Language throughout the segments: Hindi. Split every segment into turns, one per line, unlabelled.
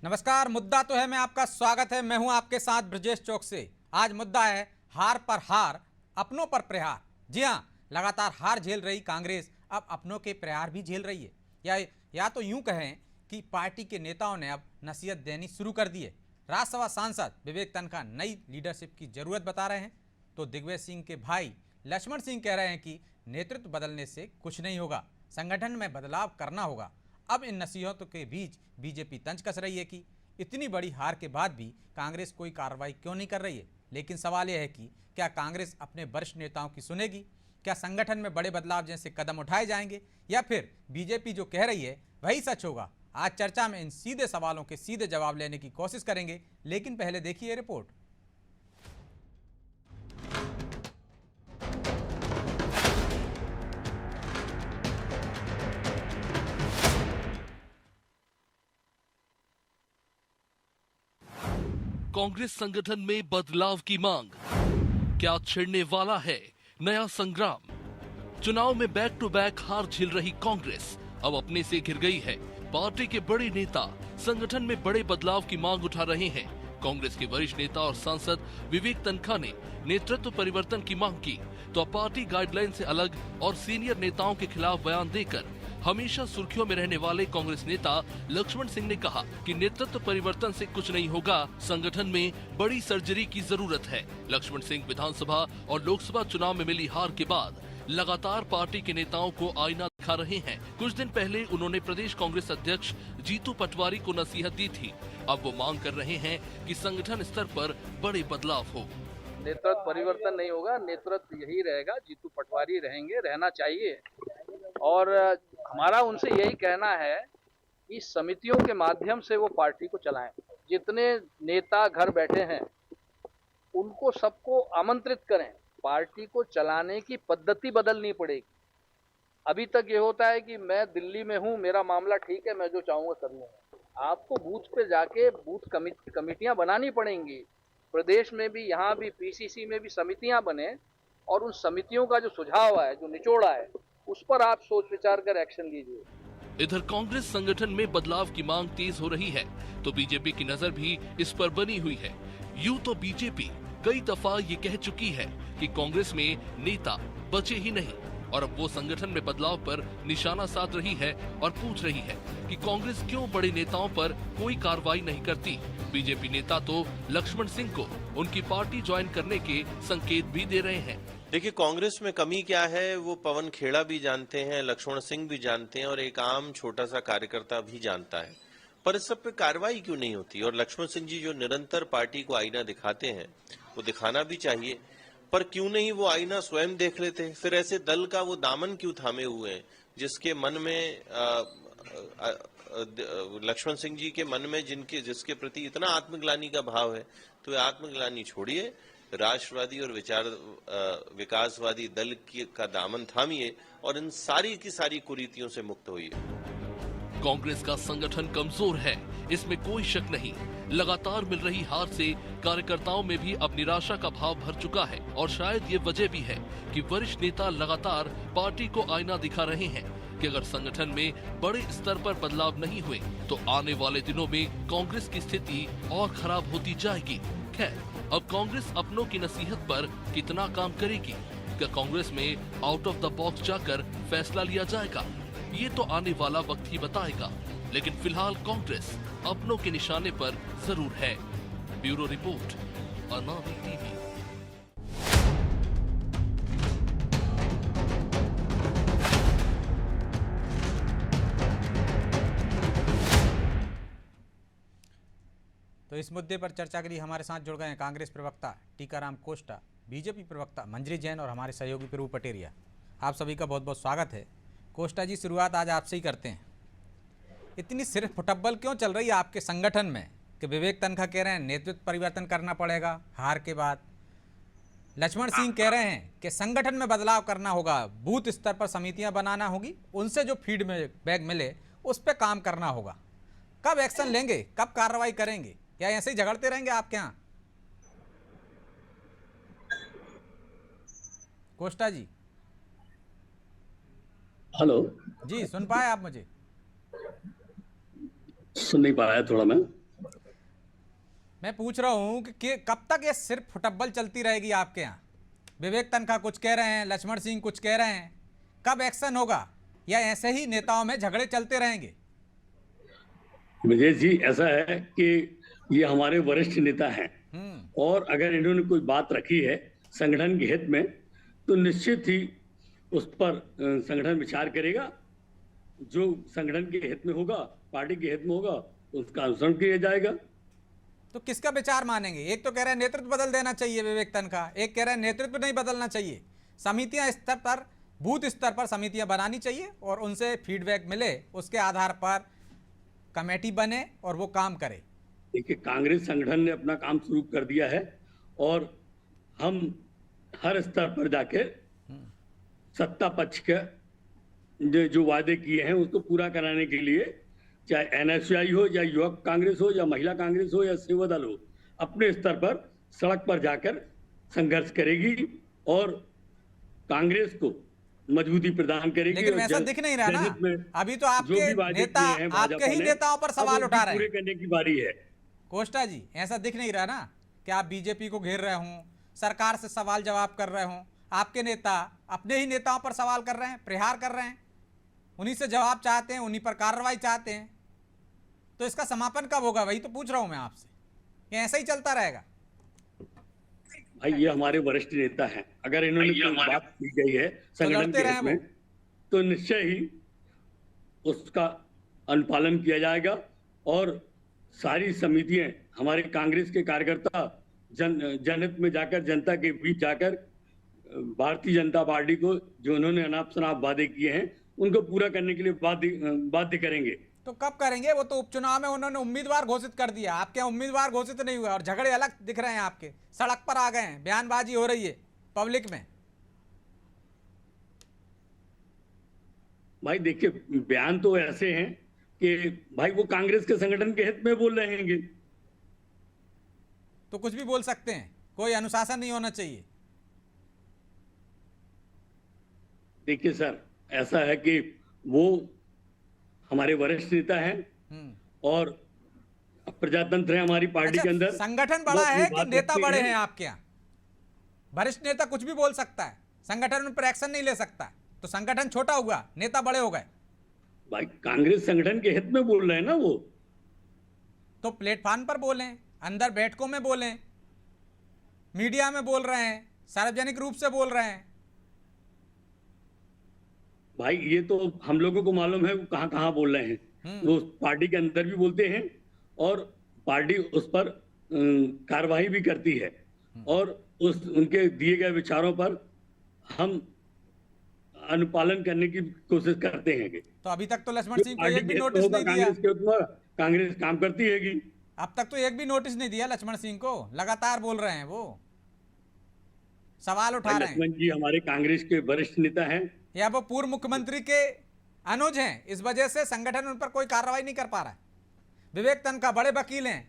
नमस्कार। मुद्दा तो है, मैं आपका स्वागत है। मैं हूं आपके साथ ब्रजेश चौक से। आज मुद्दा है हार पर हार, अपनों पर प्रहार। जी हां, लगातार हार झेल रही कांग्रेस अब अपनों के प्रहार भी झेल रही है। या तो यूं कहें कि पार्टी के नेताओं ने अब नसीहत देनी शुरू कर दी है। राज्यसभा सांसद विवेक तनखा नई लीडरशिप की जरूरत बता रहे हैं, तो दिग्विजय सिंह के भाई लक्ष्मण सिंह कह रहे हैं कि नेतृत्व बदलने से कुछ नहीं होगा, संगठन में बदलाव करना होगा। अब इन नसीहतों के बीच बीजेपी तंज कस रही है कि इतनी बड़ी हार के बाद भी कांग्रेस कोई कार्रवाई क्यों नहीं कर रही है। लेकिन सवाल यह है कि क्या कांग्रेस अपने वरिष्ठ नेताओं की सुनेगी? क्या संगठन में बड़े बदलाव जैसे कदम उठाए जाएंगे, या फिर बीजेपी जो कह रही है वही सच होगा? आज चर्चा में इन सीधे सवालों के सीधे जवाब लेने की कोशिश करेंगे, लेकिन पहले देखिए रिपोर्ट।
कांग्रेस संगठन में बदलाव की मांग, क्या छिड़ने वाला है नया संग्राम? चुनाव में बैक टू बैक हार झेल रही कांग्रेस अब अपने से घिर गई है। पार्टी के बड़े नेता संगठन में बड़े बदलाव की मांग उठा रहे हैं। कांग्रेस के वरिष्ठ नेता और सांसद विवेक तनखा ने नेतृत्व परिवर्तन की मांग की, तो पार्टी गाइडलाइन से अलग और सीनियर नेताओं के खिलाफ बयान देकर हमेशा सुर्खियों में रहने वाले कांग्रेस नेता लक्ष्मण सिंह ने कहा कि नेतृत्व परिवर्तन से कुछ नहीं होगा, संगठन में बड़ी सर्जरी की जरूरत है। लक्ष्मण सिंह विधानसभा और लोकसभा चुनाव में मिली हार के बाद लगातार पार्टी के नेताओं को आईना दिखा रहे हैं। कुछ दिन पहले उन्होंने प्रदेश कांग्रेस अध्यक्ष जीतू पटवारी को नसीहत दी थी। अब वो मांग कर रहे हैं कि संगठन स्तर पर बड़े बदलाव हो।
नेतृत्व परिवर्तन नहीं होगा, नेतृत्व यही रहेगा, जीतू पटवारी रहेंगे, रहना चाहिए। और हमारा उनसे यही कहना है कि समितियों के माध्यम से वो पार्टी को चलाएं। जितने नेता घर बैठे हैं उनको सबको आमंत्रित करें। पार्टी को चलाने की पद्धति बदलनी पड़ेगी। अभी तक ये होता है कि मैं दिल्ली में हूँ, मेरा मामला ठीक है, मैं जो चाहूँगा कर लूँगा। आपको बूथ पे जाके बूथ कमिटियाँ बनानी पड़ेंगी। प्रदेश में भी, यहाँ भी, पीसीसी में भी समितियाँ बने और उन समितियों का जो सुझाव है, जो निचोड़ा है, उस पर आप सोच विचार कर एक्शन लीजिए।
इधर कांग्रेस संगठन में बदलाव की मांग तेज हो रही है, तो बीजेपी की नजर भी इस पर बनी हुई है। यूं तो बीजेपी कई दफा ये कह चुकी है कि कांग्रेस में नेता बचे ही नहीं, और अब वो संगठन में बदलाव पर निशाना साध रही है और पूछ रही है कि कांग्रेस क्यों बड़े नेताओं पर कोई कार्रवाई नहीं करती। बीजेपी नेता तो लक्ष्मण सिंह को उनकी पार्टी ज्वाइन करने के संकेत भी दे रहे हैं।
देखिए, कांग्रेस में कमी क्या है वो पवन खेड़ा भी जानते हैं, लक्ष्मण सिंह भी जानते हैं और एक आम छोटा सा कार्यकर्ता भी जानता है। पर इस सब पे कार्रवाई क्यों नहीं होती? और लक्ष्मण सिंह जी जो निरंतर पार्टी को आईना दिखाते हैं, वो दिखाना भी चाहिए, पर क्यों नहीं वो आईना स्वयं देख लेते? फिर ऐसे दल का वो दामन क्यों थामे हुए हैं जिसके मन में लक्ष्मण सिंह जी के मन में जिसके प्रति इतना आत्मग्लानि का भाव है, तो ये आत्मग्लानि छोड़िए, राष्ट्रवादी और विकासवादी दल का दामन थामिए और इन सारी की सारी कुरीतियों से मुक्त होइए।
कांग्रेस का संगठन कमजोर है, इसमें कोई शक नहीं। लगातार मिल रही हार से कार्यकर्ताओं में भी अब निराशा का भाव भर चुका है, और शायद ये वजह भी है कि वरिष्ठ नेता लगातार पार्टी को आईना दिखा रहे हैं कि अगर संगठन में बड़े स्तर पर बदलाव नहीं हुए तो आने वाले दिनों में कांग्रेस की स्थिति और खराब होती जाएगी। खैर, अब कांग्रेस अपनों की नसीहत पर कितना काम करेगी? क्या कांग्रेस में आउट ऑफ द बॉक्स जाकर फैसला लिया जाएगा? ये तो आने वाला वक्त ही बताएगा, लेकिन फिलहाल कांग्रेस अपनों के निशाने पर जरूर है। ब्यूरो रिपोर्ट, अनामी टीवी।
तो इस मुद्दे पर चर्चा के लिए हमारे साथ जुड़ गए हैं कांग्रेस प्रवक्ता टीकाराम कोष्टा, बीजेपी प्रवक्ता मंजरी जैन और हमारे सहयोगी प्रभु पटेरिया। आप सभी का बहुत बहुत स्वागत है। कोष्टा जी, शुरुआत आज आपसे ही करते हैं। इतनी सिर्फ फुटबॉल क्यों चल रही है आपके संगठन में कि विवेक तनखा कह रहे हैं नेतृत्व परिवर्तन करना पड़ेगा हार के बाद, लक्ष्मण सिंह कह रहे हैं कि संगठन में बदलाव करना होगा, बूथ स्तर पर समितियां बनाना होगी, उनसे जो फीडबैक मिले उस पर काम करना होगा। कब एक्शन लेंगे, कब कार्रवाई करेंगे, या ऐसे ही झगड़ते रहेंगे आपके यहाँ? कोष्टा जी।
हेलो
जी, सुन पाए आप मुझे?
सुन नहीं पाया थोड़ा मैं।
मैं पूछ रहा हूं कि कब तक ये सिर्फ फुटबॉल चलती रहेगी आपके यहाँ? विवेक तनखा कुछ कह रहे हैं, लक्ष्मण सिंह कुछ कह रहे हैं, कब एक्शन होगा या ऐसे ही नेताओं में झगड़े चलते रहेंगे?
विजय जी, ऐसा है कि ये हमारे वरिष्ठ नेता हैं और अगर इन्होंने कोई बात रखी है संगठन के हित में तो निश्चित ही उस पर संगठन विचार करेगा। जो संगठन के हित में होगा, पार्टी के हित में होगा, उसका अनुसरण किया जाएगा।
तो किसका विचार मानेंगे? एक तो कह रहे हैं नेतृत्व बदल देना चाहिए विवेक तनखा, एक कह रहे हैं नेतृत्व नहीं बदलना चाहिए, समितियां स्तर पर, बूथ स्तर पर समितियां बनानी चाहिए और उनसे फीडबैक मिले, उसके आधार पर कमेटी बने और वो काम करे।
देखिए, कांग्रेस संगठन ने अपना काम शुरू कर दिया है और हम हर स्तर पर जाके सत्ता पक्ष के जो वादे किए हैं उसको पूरा कराने के लिए, चाहे एनएसयूआई हो या युवक कांग्रेस हो या महिला कांग्रेस हो या सेवा दल हो, अपने स्तर पर सड़क पर जाकर संघर्ष करेगी और कांग्रेस को मजबूती प्रदान करेगी।
लेकिन वैसा दिख नहीं रहा ना, अभी तो आपके नेता आपके ही नेताओं पर सवाल उठा रहे हैं।
पूरे करने की बारी है।
कोष्टा जी, ऐसा दिख नहीं रहा ना कि आप बीजेपी को घेर रहे हों, सरकार से सवाल जवाब कर रहे हों, आपके नेता अपने ही नेताओं पर सवाल कर रहे हैं, प्रहार कर रहे हैं, उन्हीं से जवाब चाहते हैं, उन्हीं पर कार्रवाई चाहते हैं। तो इसका समापन कब होगा? वही तो पूछ रहा हूं मैं आपसे, कि ऐसा ही चलता रहेगा?
भाई, ये हमारे वरिष्ठ नेता हैं, अगर इन्होंने कोई बात की गई है संगठन के हित में तो निश्चय ही उसका अनुपालन किया जाएगा और सारी समितियां, हमारे कांग्रेस के कार्यकर्ता जनहित में जाकर, जनता के बीच जाकर भारतीय जनता पार्टी को जो उन्होंने अनाप शनाप वादे किए हैं उनको पूरा करने के लिए बाध्य करेंगे।
तो कब करेंगे? वो तो उपचुनाव में उन्होंने उम्मीदवार घोषित कर दिया, आपके यहाँ उम्मीदवार घोषित नहीं हुआ और झगड़े अलग दिख रहे हैं, आपके सड़क पर आ गए हैं, बयानबाजी हो रही है पब्लिक में।
भाई देखिए, बयान तो ऐसे हैं कि भाई वो कांग्रेस के संगठन के हित में बोल रहे हैं,
तो कुछ भी बोल सकते हैं, कोई अनुशासन नहीं होना चाहिए।
देखिए सर, ऐसा है कि वो हमारे वरिष्ठ नेता हैं और प्रजातंत्र है हमारी पार्टी के अंदर।
संगठन बड़ा है कि नेता बड़े हैं आपके यहाँ? वरिष्ठ नेता कुछ भी बोल सकता है, संगठन उन पर एक्शन नहीं ले सकता, तो संगठन छोटा हुआ, नेता बड़े हो गए।
भाई, कांग्रेस संगठन के हित में बोल रहे हैं ना वो,
तो प्लेटफॉर्म पर बोलें, अंदर बैठकों में बोलें, मीडिया में बोल रहे हैं, सार्वजनिक रूप से बोल रहे हैं।
भाई, ये तो हम लोगों को मालूम है वो कहां कहां बोल रहे हैं। वो पार्टी के अंदर भी बोलते हैं और पार्टी उस पर कार्रवाई भी करती है और उनके दिए गए विचारों पर हम अनुपालन करने की कोशिश करते हैं।
तो अभी तक तो लक्ष्मण सिंह को एक भी नोटिस नहीं दिया।
कांग्रेस काम करती है।
अब तक तो एक भी नोटिस नहीं दिया लक्ष्मण सिंह को, लगातार बोल रहे हैं, वो सवाल उठा रहे हैं।
लक्ष्मण जी हमारे कांग्रेस के वरिष्ठ नेता हैं
या वो पूर्व मुख्यमंत्री के अनुज हैं, इस वजह से संगठन उन पर कोई कार्रवाई नहीं कर पा रहा है। विवेक तनखा बड़े वकील हैं।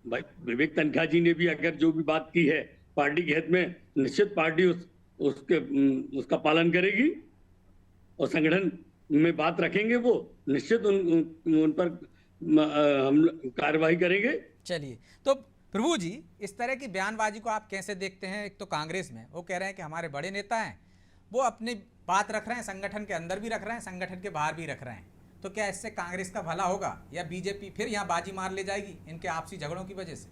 भाई, विवेक तनखा जी ने भी अगर जो भी बात की है पार्टी के हित में, निश्चित पार्टी उसका पालन करेगी और संगठन में बात रखेंगे, वो निश्चित उन पर हम कार्रवाई करेंगे।
चलिए, तो प्रभु जी, इस तरह की बयानबाजी को आप कैसे देखते हैं? एक तो कांग्रेस में वो कह रहे हैं कि हमारे बड़े नेता हैं, वो अपनी बात रख रहे हैं, संगठन के अंदर भी रख रहे हैं, संगठन के बाहर भी रख रहे हैं, तो क्या इससे कांग्रेस का भला होगा या बीजेपी फिर यहाँ बाजी मार ले जाएगी इनके आपसी झगड़ों की वजह से?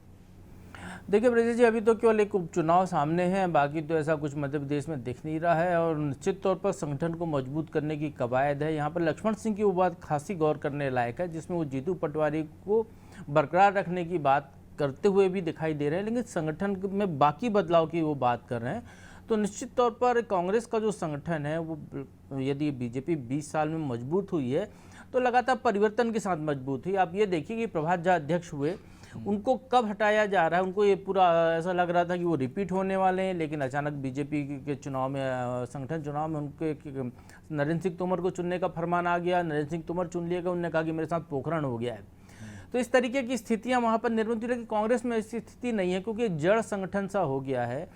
देखिए ब्रजेश जी, अभी तो केवल एक उपचुनाव सामने हैं, बाकी तो ऐसा कुछ मध्य प्रदेश में दिख नहीं रहा है और निश्चित तौर पर संगठन को मजबूत करने की कवायद है। यहाँ पर लक्ष्मण सिंह की वो बात खासी गौर करने लायक है जिसमें वो जीतू पटवारी को बरकरार रखने की बात करते हुए भी दिखाई दे रहे हैं, लेकिन संगठन में बाकी बदलाव की वो बात कर रहे हैं। तो निश्चित तौर पर कांग्रेस का जो संगठन है वो, यदि बीजेपी 20 साल में मजबूत हुई है तो लगातार परिवर्तन के साथ मजबूत हुई। आप ये देखिए कि प्रभात झा अध्यक्ष हुए, उनको कब हटाया जा रहा है, उनको ये पूरा ऐसा लग रहा था कि वो रिपीट होने वाले हैं, लेकिन अचानक बीजेपी के चुनाव में, संगठन चुनाव में उनके नरेंद्र सिंह तोमर को चुनने का फरमान आ गया। नरेंद्र सिंह तोमर चुन लिया गया, उन्होंने कहा कि मेरे साथ पोखरण हो गया है। तो इस तरीके की स्थितियां वहाँ पर निर्मित हुई, लेकिन कांग्रेस में ऐसी स्थिति नहीं है क्योंकि जड़ संगठन सा हो गया है।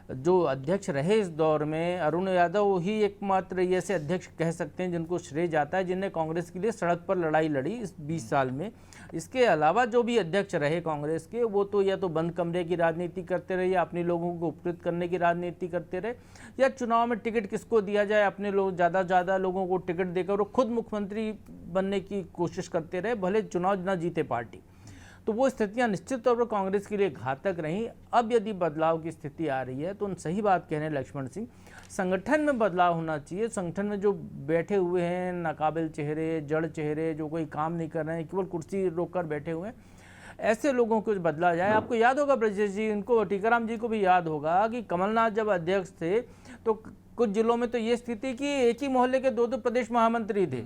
जो अध्यक्ष रहे इस दौर में, अरुण यादव ही एकमात्र ऐसे अध्यक्ष कह सकते हैं जिनको श्रेय जाता है, जिन्हें कांग्रेस के लिए सड़क पर लड़ाई लड़ी इस 20 साल में। इसके अलावा जो भी अध्यक्ष रहे कांग्रेस के, वो तो या तो बंद कमरे की राजनीति करते रहे, या अपने लोगों को उपकृत करने की राजनीति करते रहे, या चुनाव में टिकट किसको दिया जाए, अपने लोग ज़्यादा लोगों को टिकट देकर वो खुद मुख्यमंत्री बनने की कोशिश करते रहे, भले चुनाव न जीते पार्टी। तो वो स्थितियां निश्चित तौर पर कांग्रेस के लिए घातक रहीं। अब यदि बदलाव की स्थिति आ रही है तो उन सही बात कह रहे हैं लक्ष्मण सिंह, संगठन में बदलाव होना चाहिए। संगठन में जो बैठे हुए हैं नाकाबिल चेहरे, जड़ चेहरे, जो कोई काम नहीं कर रहे हैं, केवल कुर्सी रोककर बैठे हुए हैं, ऐसे लोगों को बदला जाए। आपको याद होगा ब्रजेश जी, इनको टीकाराम जी को भी याद होगा कि कमलनाथ जब अध्यक्ष थे तो कुछ जिलों में तो ये स्थिति कि एक ही मोहल्ले के 2-2 प्रदेश महामंत्री थे।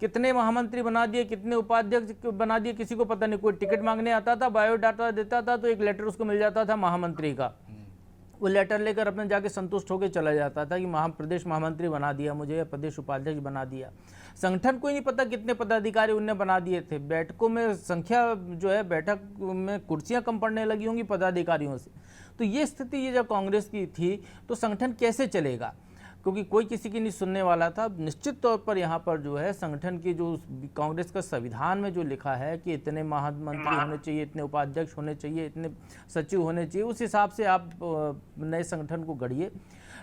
कितने महामंत्री बना दिए, कितने उपाध्यक्ष बना दिए, किसी को पता नहीं। कोई टिकट मांगने आता था, बायोडाटा देता था तो एक लेटर उसको मिल जाता था महामंत्री का, वो लेटर लेकर अपने जाके संतुष्ट होकर चला जाता था कि प्रदेश महामंत्री बना दिया मुझे, या प्रदेश उपाध्यक्ष बना दिया। संगठन को ही नहीं पता कितने पदाधिकारी उनने बना दिए थे। बैठकों में संख्या जो है, बैठक में कुर्सियां कम पड़ने लगी होंगी पदाधिकारियों से। तो ये स्थिति ये जब कांग्रेस की थी तो संगठन कैसे चलेगा, क्योंकि कोई किसी की नहीं सुनने वाला था। निश्चित तौर पर यहाँ पर जो है संगठन की जो कांग्रेस का संविधान में जो लिखा है कि इतने महामंत्री होने चाहिए, इतने उपाध्यक्ष होने चाहिए, इतने सचिव होने चाहिए, उस हिसाब से आप नए संगठन को गढ़िए,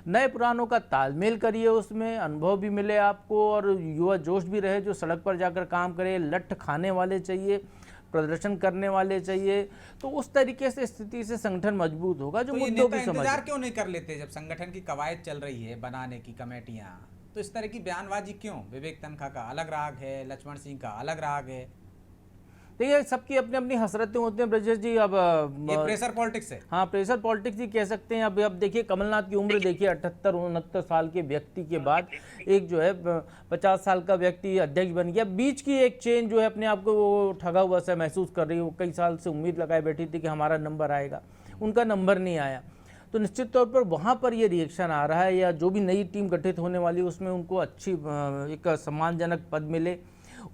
नए पुरानों का तालमेल करिए, उसमें अनुभव भी मिले आपको और युवा जोश भी रहे, जो सड़क पर जाकर काम करे। लठ खाने वाले चाहिए, प्रदर्शन करने वाले चाहिए। तो उस तरीके से स्थिति से संगठन मजबूत होगा जो
तो ये
मुद्दों
नेता
की समझ।
इंतजार क्यों नहीं कर लेते जब संगठन की कवायद चल रही है बनाने की कमेटियां? तो इस तरह की बयानबाजी क्यों? विवेक तनखा का अलग राग है, लक्ष्मण सिंह का अलग राग है।
देखिए सबकी अपनी अपनी हसरतें होती हैं ब्रजेश जी। अब
ये प्रेशर पॉलिटिक्स है।
हाँ, प्रेशर पॉलिटिक्स ही कह सकते हैं। अब देखिए कमलनाथ की उम्र देखिए, 78-69 साल के व्यक्ति के बाद एक जो है 50 साल का व्यक्ति अध्यक्ष बन गया। बीच की एक चेन जो है अपने आप को वो ठगा हुआ सा महसूस कर रही है। वो कई साल से उम्मीद लगाए बैठी थी कि हमारा नंबर आएगा, उनका नंबर नहीं आया। तो निश्चित तौर पर वहाँ पर ये रिएक्शन आ रहा है, या जो भी नई टीम गठित होने वाली है उसमें उनको अच्छी एक सम्मानजनक पद मिले,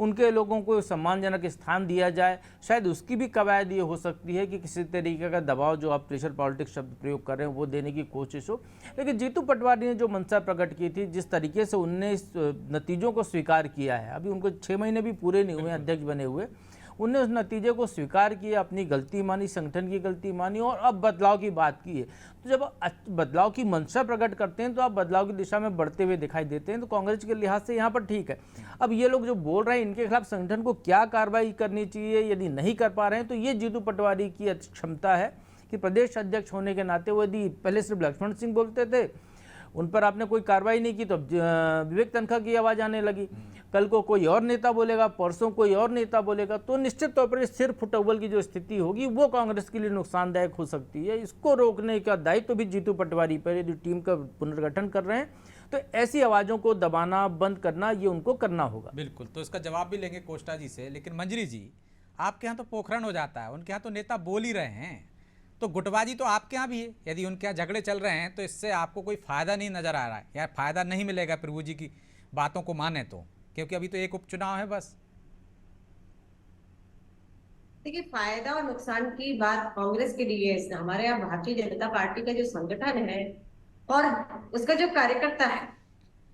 उनके लोगों को सम्मानजनक स्थान दिया जाए। शायद उसकी भी कवायद ये हो सकती है कि किसी तरीके का दबाव, जो आप प्रेशर पॉलिटिक्स शब्द प्रयोग कर रहे हैं, वो देने की कोशिश हो। लेकिन जीतू पटवारी ने जो मंशा प्रकट की थी, जिस तरीके से उनने इस नतीजों को स्वीकार किया है, अभी उनको 6 महीने भी पूरे नहीं हुए अध्यक्ष बने हुए, उनने उस नतीजे को स्वीकार किया, अपनी गलती मानी, संगठन की गलती मानी और अब बदलाव की बात की है। तो जब बदलाव की मंशा प्रकट करते हैं तो आप बदलाव की दिशा में बढ़ते हुए दिखाई देते हैं। तो कांग्रेस के लिहाज से यहाँ पर ठीक है। अब ये लोग जो बोल रहे हैं, इनके खिलाफ संगठन को क्या कार्रवाई करनी चाहिए, यदि नहीं कर पा रहे हैं तो ये जीतू पटवारी की क्षमता है कि प्रदेश अध्यक्ष होने के नाते वो यदि पहले सिर्फ लक्ष्मण सिंह बोलते थे, उन पर आपने कोई कार्रवाई नहीं की, तो विवेक तनखा की आवाज़ आने लगी। कल को कोई और नेता बोलेगा, परसों कोई और नेता बोलेगा, तो निश्चित तौर पर सिर फुटबॉल की जो स्थिति होगी वो कांग्रेस के लिए नुकसानदायक हो सकती है। इसको रोकने का दायित्व तो भी जीतू पटवारी पर, यदि टीम का पुनर्गठन कर रहे हैं तो ऐसी आवाज़ों को दबाना, बंद करना, ये उनको करना होगा।
बिल्कुल, तो इसका जवाब भी लेंगे कोष्टा जी से। लेकिन मंजरी जी, आपके यहाँ तो पोखरण हो जाता है, उनके यहाँ तो नेता बोल ही रहे हैं, तो गुटबाजी तो आपके यहाँ भी है। यदि उनके यहाँ झगड़े चल रहे हैं तो इससे आपको कोई फायदा नहीं नजर आ रहा है, या फायदा नहीं मिलेगा प्रभु जी की बातों को माने तो, क्योंकि अभी तो एक उपचुनाव है बस।
देखिए, फायदा और नुकसान की बात कांग्रेस के लिए है। हमारे यहाँ भारतीय जनता पार्टी का जो संगठन है और उसका जो कार्यकर्ता है,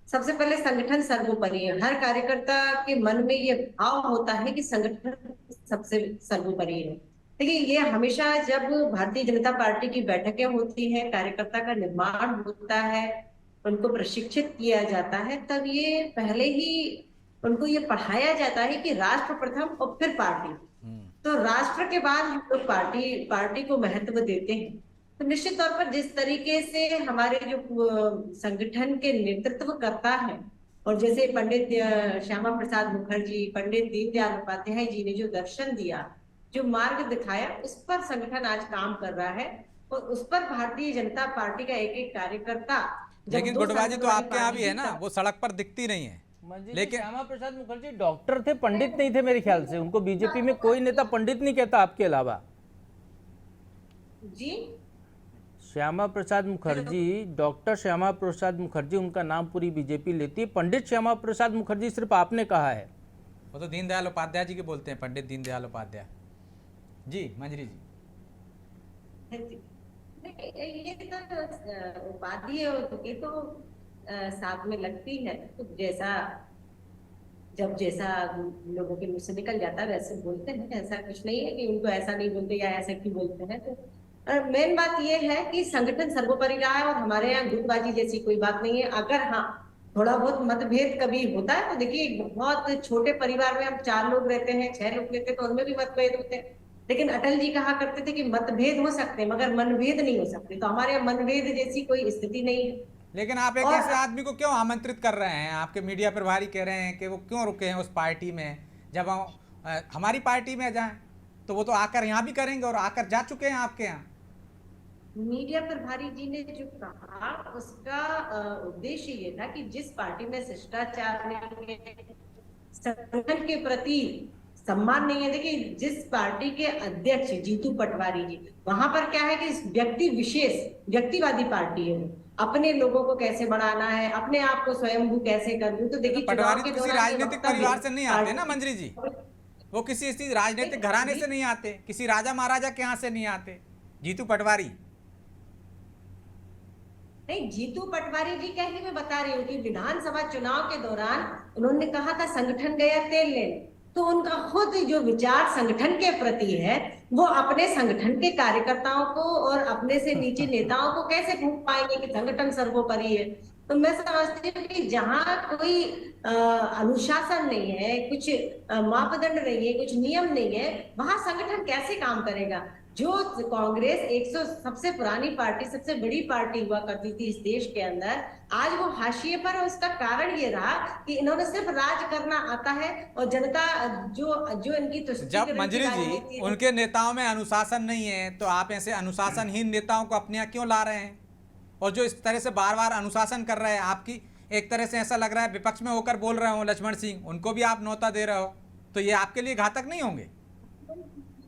सबसे पहले संगठन सर्वोपरि है। हर कार्यकर्ता के मन में ये भाव होता है कि संगठन सबसे सर्वोपरि है। देखिए, ये हमेशा जब भारतीय जनता पार्टी की बैठकें होती हैं, कार्यकर्ता का निर्माण होता है, उनको प्रशिक्षित किया जाता है, तब ये पहले ही उनको ये पढ़ाया जाता है कि राष्ट्र प्रथम और फिर पार्टी। तो राष्ट्र के बाद हम लोग पार्टी को महत्व देते हैं। तो निश्चित तौर पर जिस तरीके से हमारे जो संगठन के नेतृत्व करता है, और जैसे पंडित श्यामा प्रसाद मुखर्जी, पंडित दीनदयाल उपाध्याय जी ने जो दर्शन दिया, जो मार्ग दिखाया, उस पर संगठन आज काम कर रहा है और उस पर भारतीय जनता पार्टी का एक एक कार्यकर्ता।
लेकिन गुटबाजी तो आपके यहाँ भी है ना, वो सड़क पर दिखती नहीं है।
लेकिन श्यामा प्रसाद मुखर्जी डॉक्टर थे, पंडित नहीं थे मेरे ख्याल से। उनको बीजेपी में कोई नेता पंडित नहीं कहता आपके अलावा।
जी,
श्यामा प्रसाद मुखर्जी, डॉक्टर श्यामा प्रसाद मुखर्जी उनका नाम पूरी बीजेपी लेती है। पंडित श्यामा प्रसाद मुखर्जी सिर्फ आपने कहा है।
वो तो दीनदयाल उपाध्याय जी के बोलते हैं, पंडित दीनदयाल उपाध्याय जी। मंजरी जी,
ये तो उपाधि है, ये तो साथ में लगती है, तो जैसा लोगों के मुंह से निकल जाता है वैसे बोलते हैं। ऐसा कुछ नहीं है कि उनको ऐसा नहीं बोलते या ऐसा क्यों बोलते हैं। तो मेन बात ये है कि संगठन सर्वोपरि रहा है और हमारे यहाँ गुटबाजी जैसी कोई बात नहीं है। अगर हाँ थोड़ा बहुत मतभेद कभी होता है तो देखिए, बहुत छोटे परिवार में हम 4 लोग रहते हैं, 6 लोग रहते हैं, तो उनमें भी मतभेद होते हैं। लेकिन अटल जी कहा करते थे कि मतभेद हो सकते हैं मगर मनभेद नहीं हो सकते। तो हमारे यहाँ मनभेद जैसी कोई स्थिति नहीं है।
लेकिन आप एक
और
ऐसे आदमी को क्यों आमंत्रित कर रहे हैं? आपके मीडिया प्रभारी कह रहे हैं कि वो क्यों रुके हैं उस पार्टी में, जब हम हमारी पार्टी में जाएं तो वो तो आकर यहाँ भी करेंगे और आकर जा चुके हैं आपके यहाँ।
मीडिया प्रभारी जी ने जो कहा उसका उद्देश्य ये था कि जिस पार्टी में शिष्टाचार नहीं है, संगठन के प्रति सम्मान नहीं है। देखिए, जिस पार्टी के अध्यक्ष जीतू पटवारी जी, वहां पर क्या है कि व्यक्ति विशेष, व्यक्तिवादी पार्टी है। अपने लोगों को कैसे बढ़ाना है, अपने आप को स्वयंभू कैसे कर दूं। तो देखिए,
पटवारी तो किसी राजनीतिक परिवार से नहीं आते ना मंजरी जी, वो किसी राजनीतिक घराने से नहीं आते, किसी राजा महाराजा के यहाँ से नहीं आते जीतू पटवारी।
नहीं, जीतू पटवारी जी क्या है, मैं बता रही हूँ कि विधानसभा चुनाव के दौरान उन्होंने कहा था संगठन गया तेल लेने। तो उनका खुद जो विचार संगठन के प्रति है वो अपने संगठन के कार्यकर्ताओं को और अपने से नीचे नेताओं को कैसे भूल पाएंगे कि संगठन सर्वोपरि है। तो मैं समझती हूँ कि जहाँ कोई अनुशासन नहीं है, कुछ मापदंड नहीं है, कुछ नियम नहीं है, वहां संगठन कैसे काम करेगा। जो कांग्रेस 100 सबसे पुरानी पार्टी, सबसे बड़ी पार्टी हुआ करती थी इस देश के अंदर, आज वो हाशिए पर है। उसका कारण ये रहा कि इन्होंने सिर्फ राज करना आता है और जनता जो इनकी
जब मंजरी जी उनके नेताओं में अनुशासन नहीं है तो आप ऐसे अनुशासनहीन नेताओं को अपने यहाँ क्यों ला रहे हैं? और जो इस तरह से बार बार अनुशासन कर रहे हैं, आपकी एक तरह से ऐसा लग रहा है विपक्ष में होकर बोल रहे हो लक्ष्मण सिंह, उनको भी आप न्योता दे रहे हो, तो ये आपके लिए घातक नहीं होंगे?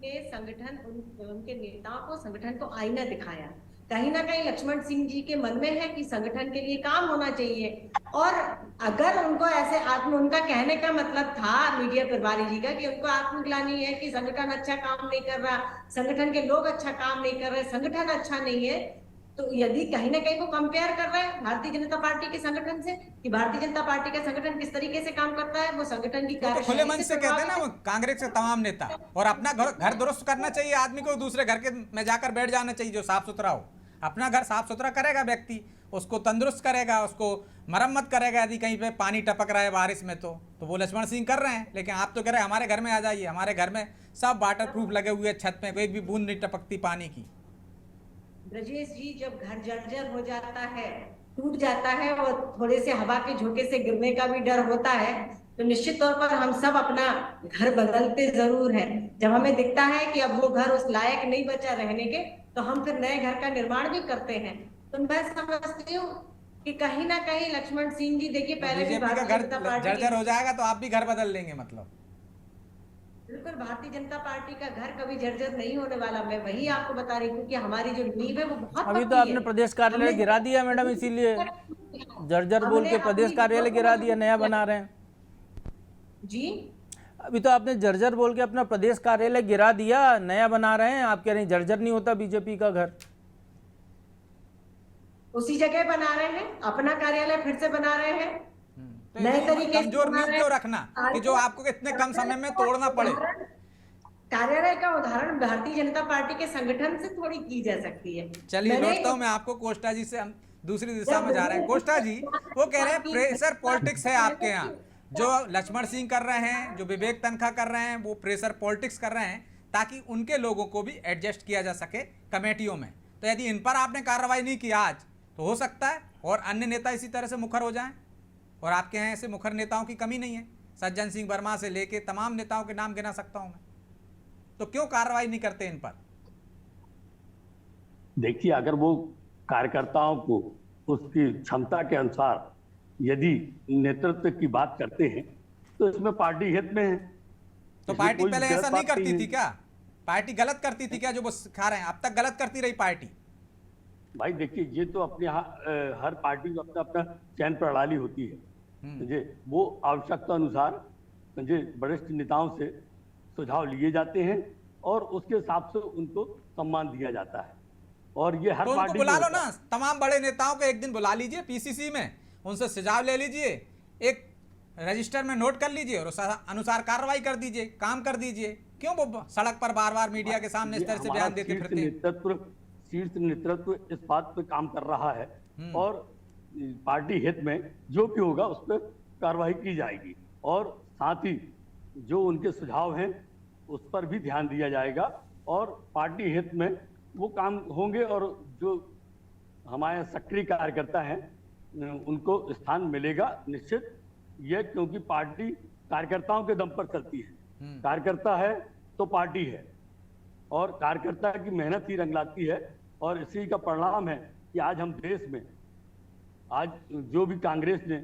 संगठन उनके नेताओं को, संगठन को आईना दिखाया। कहीं ना कहीं लक्ष्मण सिंह जी के मन में है कि संगठन के लिए काम होना चाहिए। और अगर उनको ऐसे उनका कहने का मतलब था मीडिया प्रभारी जी का कि उनको आत्मग्लानि है कि संगठन अच्छा काम नहीं कर रहा, संगठन के लोग अच्छा काम नहीं कर रहे, संगठन अच्छा नहीं है, तो यदि कहीं ना कहीं वो कंपेयर कर रहे हैं भारतीय जनता पार्टी के संगठन से कि भारतीय जनता पार्टी का संगठन किस तरीके से काम करता है, वो संगठन की
तो खुले मन से कहते हैं ना वो कांग्रेस के तमाम नेता, और अपना घर दुरुस्त करना चाहिए आदमी को, दूसरे घर के में जाकर बैठ जाना चाहिए जो साफ सुथरा हो। अपना घर साफ सुथरा करेगा व्यक्ति, उसको तंदुरुस्त करेगा, उसको मरम्मत करेगा। यदि कहीं पे पानी टपक रहा है बारिश में तो वो लक्ष्मण सिंह कर रहे हैं। लेकिन आप तो कह रहे हैं हमारे घर में आ जाइए, हमारे घर में सब वाटर प्रूफ लगे हुए, छत में एक भी बूंद नहीं टपकती पानी की।
ब्रजेश जी, जब घर जर्जर हो जाता है, टूट जाता है और थोड़े से हवा के झोंके से गिरने का भी डर होता है, तो निश्चित तौर पर हम सब अपना घर बदलते जरूर हैं। जब हमें दिखता है कि अब वो घर उस लायक नहीं बचा रहने के, तो हम फिर नए घर का निर्माण भी करते हैं। तो मैं समझती हूँ कि कहीं ना कहीं लक्ष्मण सिंह जी, देखिए पहले भी
भारतीय जनता पार्टी जर्जर हो जाएगा तो आप भी घर बदल लेंगे मतलब?
बिल्कुल, भारतीय जनता पार्टी का घर कभी जर्जर नहीं होने वाला। मैं वही आपको बता रही हूँ कि हमारी जो नींव है वो बहुत
अभी तो आपने प्रदेश कार्यालय गिरा दिया मैडम, इसीलिए जर्जर बोल के प्रदेश कार्यालय गिरा दिया, नया बना रहे हैं
जी।
अभी तो आपने जर्जर बोल के अपना प्रदेश कार्यालय गिरा दिया, नया बना रहे हैं। आप कह रहे हैं जर्जर नहीं होता बीजेपी का घर?
उसी जगह बना रहे हैं, अपना कार्यालय फिर से बना रहे हैं।
तो नए तरीके कमजोर नींव क्यों रखना कि जो आपको इतने कम समय में तोड़ना पड़े?
कार्यालय का उदाहरण भारतीय जनता पार्टी के संगठन से थोड़ी की जा सकती है।
चलिए लौटता हूं मैं आपको कोष्टा जी से, हम दूसरी दिशा में जा रहे हैं। कोष्टा जी वो कह रहे हैं प्रेशर पॉलिटिक्स है आपके यहाँ, जो लक्ष्मण सिंह कर रहे हैं, जो विवेक तनखा कर रहे हैं, वो प्रेशर पॉलिटिक्स कर रहे हैं ताकि उनके लोगों को भी एडजस्ट किया जा सके कमेटियों में। तो यदि इन पर आपने कार्रवाई नहीं की आज, तो हो सकता है और अन्य नेता इसी तरह से मुखर हो जाएं। और आपके यहाँ ऐसे मुखर नेताओं की कमी नहीं है, सज्जन सिंह वर्मा से लेके तमाम नेताओं के नाम गिना सकता हूं मैं। तो क्यों कार्रवाई नहीं करते इन पर?
देखिए, अगर वो कार्यकर्ताओं को उसकी क्षमता के अनुसार यदि नेतृत्व की बात करते हैं तो इसमें पार्टी हित में है।
तो पार्टी पहले ऐसा नहीं करती थी क्या? पार्टी गलत करती थी क्या जो वो सिखा रहे हैं? अब तक गलत करती रही पार्टी?
भाई देखिए, ये तो अपने हर पार्टी को अपना अपना चयन प्रणाली होती है। वो आवश्यकता अनुसार वरिष्ठ नेताओं से सुझाव लिए जाते हैं और उसके हिसाब से उनको सम्मान दिया जाता है। और ये हर
तो उनको
पार्टी
बुला
में
लो
होता
ना,
है।
तमाम बड़े नेताओं को एक दिन बुला लीजिए पीसीसी में, उनसे सुझाव ले लीजिए, एक रजिस्टर में नोट कर लीजिए और उस अनुसार कार्रवाई कर दीजिए, काम कर दीजिए। क्यों वो सड़क पर बार बार मीडिया के सामने इस
ये
तरह से
हमारा
बयान देते फिरते हैं?
शीर्ष नेतृत्व इस बात पे काम कर रहा है और पार्टी हित में जो भी होगा उस पर कार्रवाई की जाएगी और साथ ही जो उनके सुझाव हैं उस पर भी ध्यान दिया जाएगा और पार्टी हित में वो काम होंगे और जो हमारे सक्रिय कार्यकर्ता हैं उनको स्थान मिलेगा निश्चित। ये क्योंकि पार्टी कार्यकर्ताओं के दम पर चलती है, कार्यकर्ता है तो पार्टी है और कार्यकर्ता की मेहनत ही रंग लाती है और इसी का परिणाम है कि आज हम देश में आज जो भी कांग्रेस ने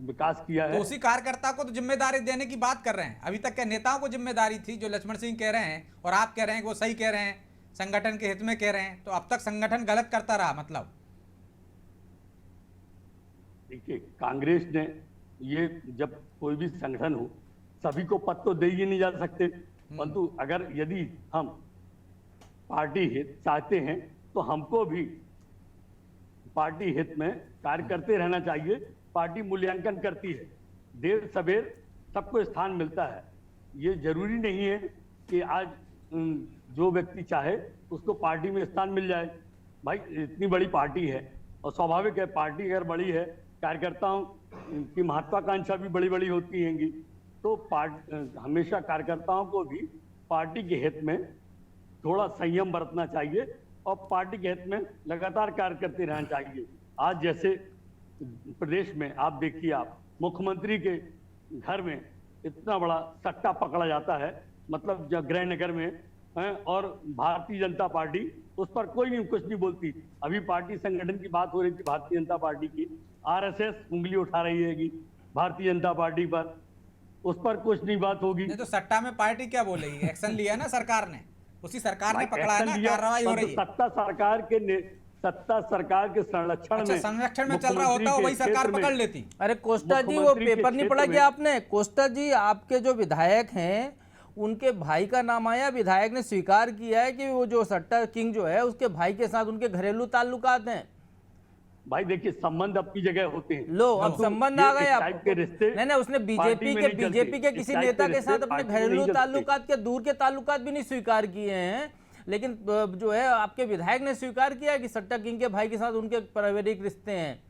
विकास किया है।
तो उसी कार्यकर्ता को तो जिम्मेदारी देने की बात कर रहे हैं। अभी तक क्या नेताओं को जिम्मेदारी थी, जो लक्ष्मण सिंह कह रहे हैं और आप कह रहे हैं कि वो सही कह रहे हैं, संगठन के हित में कह रहे हैं, तो अब तक संगठन गलत करता रहा मतलब?
देखिए, कांग्रेस ने ये जब कोई भी संगठन हो सभी को पद तो दे ही नहीं जा सकते, परंतु अगर यदि हम पार्टी हित चाहते हैं तो हमको भी पार्टी हित में कार्य करते रहना चाहिए। पार्टी मूल्यांकन करती है, देर सवेर सबको स्थान मिलता है। ये जरूरी नहीं है कि आज जो व्यक्ति चाहे उसको पार्टी में स्थान मिल जाए। भाई इतनी बड़ी पार्टी है और स्वाभाविक है, पार्टी अगर बड़ी है कार्यकर्ताओं की महत्वाकांक्षा भी बड़ी बड़ी होती हैंगी, तो हमेशा कार्यकर्ताओं को भी पार्टी के हित में थोड़ा संयम बरतना चाहिए और पार्टी के हित में लगातार कार्य करते रहना चाहिए। आज जैसे प्रदेश में आप देखिए, आप मुख्यमंत्री के घर में इतना बड़ा सट्टा पकड़ा जाता है, मतलब जब गृहनगर में है, और भारतीय जनता पार्टी उस पर कोई नहीं कुछ नहीं बोलती। अभी पार्टी संगठन की बात हो रही थी भारतीय जनता पार्टी की, आरएसएस उंगली उठा रही है भारतीय जनता पार्टी पर, उस पर कुछ नहीं बात होगी।
नहीं तो सट्टा में पार्टी क्या बोलेगी? एक्शन लिया ना सरकार ने, उसी सरकार ने पकड़ा है ना, कार्रवाई हो रही है।
सत्ता सरकार के संरक्षण में,
संरक्षण में चल रहा होता वही सरकार पकड़ लेती।
अरे कोस्टा जी, वो पेपर नहीं पढ़ा क्या आपने? कोस्टा जी, आपके जो विधायक हैं उनके भाई का नाम आया, विधायक ने स्वीकार किया है कि वो जो सट्टा किंग जो है उसके भाई के साथ उनके घरेलू ताल्लुकात हैं।
भाई देखिए, संबंध अपनी जगह होते हैं।
लो अब संबंध आ गए
आपके रिश्ते।
नहीं, उसने बीजेपी के किसी नेता के साथ अपने घरेलू ताल्लुकात के दूर के ताल्लुकात भी नहीं स्वीकार किए हैं, लेकिन जो है आपके विधायक ने स्वीकार किया कि सट्टा किंग के भाई के साथ उनके पारिवारिक रिश्ते हैं।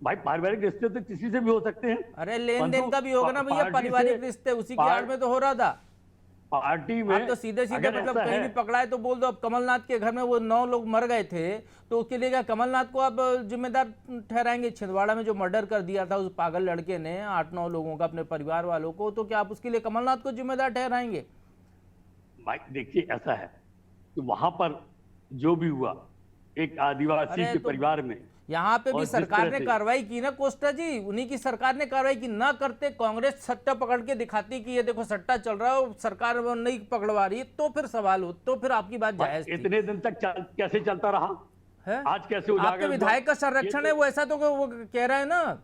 भाई पारिवारिक रिश्ते तो किसी से भी हो सकते हैं।
अरे लेन देन का भी होगा ना भैया, पारिवारिक रिश्ते उसी की आड़ में तो हो रहा था।
पार्टी में
आप तो सीधे मतलब कहीं भी पकड़ा है तो बोल दो। अब कमलनाथ के घर में वो 9 लोग मर गए थे, तो उसके लिए क्या कमलनाथ को आप जिम्मेदार ठहराएंगे? छिंदवाड़ा में जो मर्डर कर दिया था उस पागल लड़के ने 8-9 लोगों का, अपने परिवार वालों को, तो क्या आप उसके लिए कमलनाथ को जिम्मेदार ठहराएंगे?
भाई देखिए, ऐसा है कि वहां पर जो भी हुआ एक आदिवासी के परिवार में,
यहाँ पे भी सरकार ने कार्रवाई की ना कोस्टा जी, उन्हीं की सरकार ने कार्रवाई की। ना करते कांग्रेस सट्टा पकड़ के दिखाती कि ये देखो सट्टा चल रहा है, सरकार वो नहीं पकड़वा रही, तो फिर सवाल हो, तो फिर आपकी बात जायज थी।
इतने दिन तक कैसे चलता रहा
है?
आज कैसे उजागर?
आपके विधायक का संरक्षण है वो, ऐसा तो वो कह रहा है ना।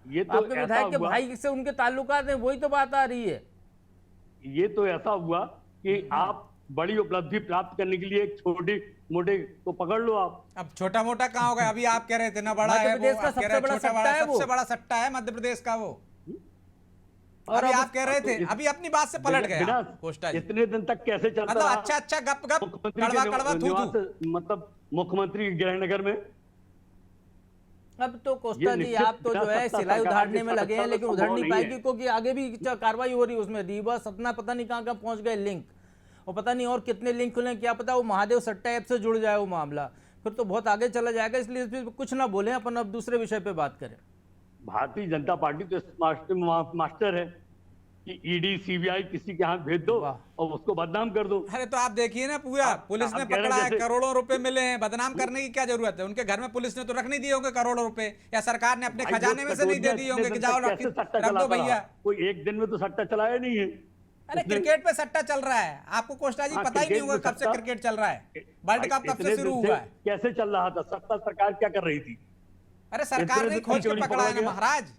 ये तो
आपके विधायक के भाई से उनके ताल्लुकात है, वही तो बात आ रही है।
ये तो ऐसा हुआ कि आप बड़ी उपलब्धि प्राप्त करने के लिए एक छोटे मोटे को पकड़ लो आप।
अब छोटा मोटा कहाँ होगा? अभी आप कह रहे थे ना बड़ा है,
मध्य प्रदेश का सबसे बड़ा सट्टा है वो,
सबसे बड़ा सट्टा है मध्य प्रदेश का वो। और अभी आप कह रहे थे, अभी अपनी बात से पलट गए कोस्टा जी।
इतने दिन तक कैसे चलता
मतलब
रहा?
अच्छा गप कड़वा कड़वा थू,
मतलब मुख्यमंत्री गृहनगर में।
अब तो कोस्टा जी आप तो जो है सिलाई उधारने में लगे हैं, लेकिन उधर नहीं पाएगी क्योंकि आगे भी कार्रवाई हो रही है उसमें। रीवा सतना पता नहीं कहाँ पहुंच गए लिंक, और पता नहीं और कितने लिंक खुले, क्या पता वो महादेव सट्टा ऐप से जुड़ जाए वो मामला, फिर तो बहुत आगे चला जाएगा। इसलिए इस कुछ ना बोले, अपन अब दूसरे विषय पे बात करें।
भारतीय जनता पार्टी तो मास्टर है कि ईडी सीबीआई किसी के हाथ भेज दो और उसको बदनाम कर दो।
अरे तो आप देखिए ना, पूरा पुलिस ने पकड़ा है, करोड़ों रुपए मिले हैं, बदनाम करने की क्या जरूरत है? उनके घर में पुलिस ने तो रख नहीं दिए होंगे करोड़ों रुपए, या सरकार ने अपने खजाने में से नहीं दे दिए होंगे कि जाओ रख दो भैया।
कोई एक दिन में तो सट्टा चलाया नहीं है।
अरे क्रिकेट पे सट्टा चल रहा है, आपको कोस्टा जी पता ही नहीं होगा कब से क्रिकेट चल रहा है, वर्ल्ड कप कब से शुरू हुआ है,
कैसे चल रहा था, सत्ता सरकार क्या कर रही थी?
अरे सरकार ने खोज के पकड़ा है ना महाराज,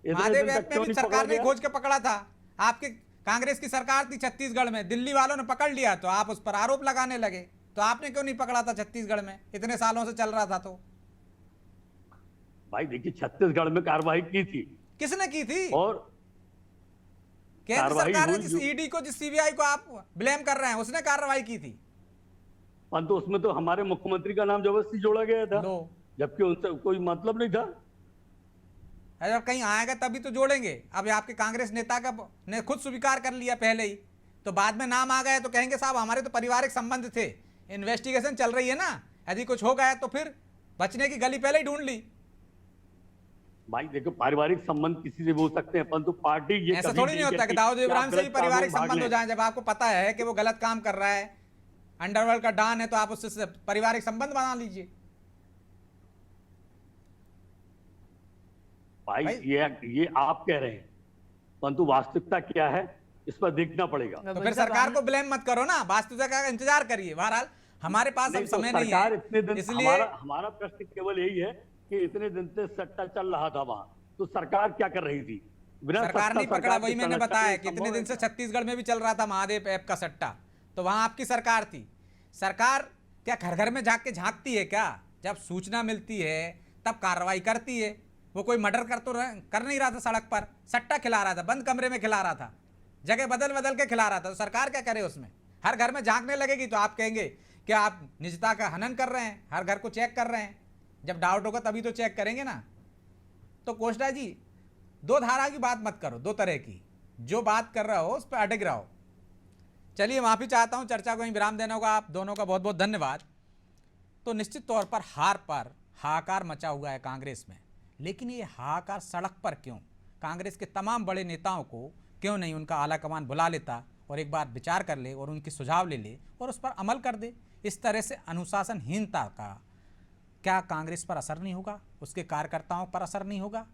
महादेव ऐप में भी सरकार ने खोज के पकड़ा था। आपके कांग्रेस की सरकार थी छत्तीसगढ़ में, दिल्ली वालों ने पकड़ लिया तो आप उस पर आरोप लगाने लगे। तो आपने क्यों नहीं पकड़ा था छत्तीसगढ़ में, इतने सालों से चल रहा था तो?
भाई देखिए, छत्तीसगढ़ में कार्रवाई की थी।
किसने की थी?
और
केंद्र
कार्रवाई
सरकार ने
हुई
जिस
जो-
ईडी को, जिस सीबीआई को आप ब्लेम कर रहे हैं, उसने कार्रवाई की थी।
परंतु उसमें तो हमारे मुख्यमंत्री का नाम जबरदस्ती जोड़ा गया था,
लो,
जबकि उनसे कोई मतलब नहीं था।
अगर कहीं आएगा तभी तो जोड़ेंगे। अब आपके कांग्रेस नेता का ने खुद स्वीकार कर लिया पहले ही, तो बाद में नाम आ गया तो कहेंगे साहब हमारे तो पारिवारिक संबंध थे, इन्वेस्टिगेशन चल रही है ना, यदि कुछ हो गया तो फिर बचने की गली पहले ही ढूंढ ली।
भाई देखो, पारिवारिक संबंध किसी से भी हो सकते हैं, परंतु पार्टी ये
ऐसा
कभी
थोड़ी नहीं होता कि दाऊद इब्राहिम से भी पारिवारिक संबंध हो
जाए।
जाए। जब आपको पता है कि वो गलत काम कर रहा है, अंडरवर्ल्ड का डॉन है, तो आप उससे पारिवारिक संबंध बना लीजिए।
भाई ये आप कह रहे हैं, परंतु वास्तविकता क्या है इस पर देखना पड़ेगा।
तो फिर सरकार को ब्लेम मत करो ना, वास्तविकता का इंतजार करिए। बहरहाल हमारे पास अब
नहीं, तो
समय नहीं
सरकार
है,
इतने दिन,
इसलिए
हमारा प्रश्न केवल यही है कि इतने दिन से सट्टा चल रहा था वहां, तो सरकार क्या कर रही थी? बिना
सरकार
सत्ता
नहीं पकड़ा,
सरकार
वही
के
मैंने
संरक्षण
बताया
में
कि इतने
संभव
दिन
है।
से छत्तीसगढ़ में भी चल रहा था महादेव ऐप का सट्टा, तो वहां आपकी सरकार थी। सरकार क्या घर घर में जाके झांकती है क्या? जब सूचना मिलती है तब कार्रवाई करती है। वो कोई मर्डर कर नहीं रहा था सड़क पर, सट्टा खिला रहा था, बंद कमरे में खिला रहा था, जगह बदल बदल के खिला रहा था, तो सरकार क्या करे उसमें? हर घर में झांकने लगेगी तो आप कहेंगे कि आप निजता का हनन कर रहे हैं, हर घर को चेक कर रहे हैं। जब डाउट होगा तभी तो चेक करेंगे ना। तो कोष्टा जी, दो धारा की बात मत करो, दो तरह की, जो बात कर रहे हो उस पर अटक रहो। चलिए, माफी चाहता हूं, चर्चा को ही विराम देना होगा। आप दोनों का बहुत बहुत धन्यवाद। तो निश्चित तौर पर हार पर हाहाकार मचा हुआ है कांग्रेस में, लेकिन ये हाहाकार सड़क पर क्यों? कांग्रेस के तमाम बड़े नेताओं को क्यों नहीं उनका आला कमान बुला लेता और एक बार विचार कर ले और उनकी सुझाव ले ले और उस पर अमल कर दे? इस तरह से अनुशासनहीनता का क्या कांग्रेस पर असर नहीं होगा? उसके कार्यकर्ताओं पर असर नहीं होगा?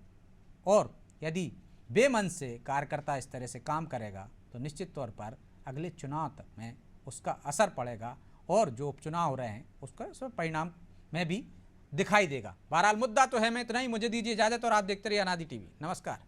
और यदि बेमन से कार्यकर्ता इस तरह से काम करेगा तो निश्चित तौर पर अगले चुनाव में उसका असर पड़ेगा और जो उपचुनाव हो रहे हैं उसका परिणाम में भी दिखाई देगा। बहरहाल मुद्दा तो है, मैं इतना ही, मुझे दीजिए इजाजत और आप देखते रहिए अनादि टीवी। नमस्कार।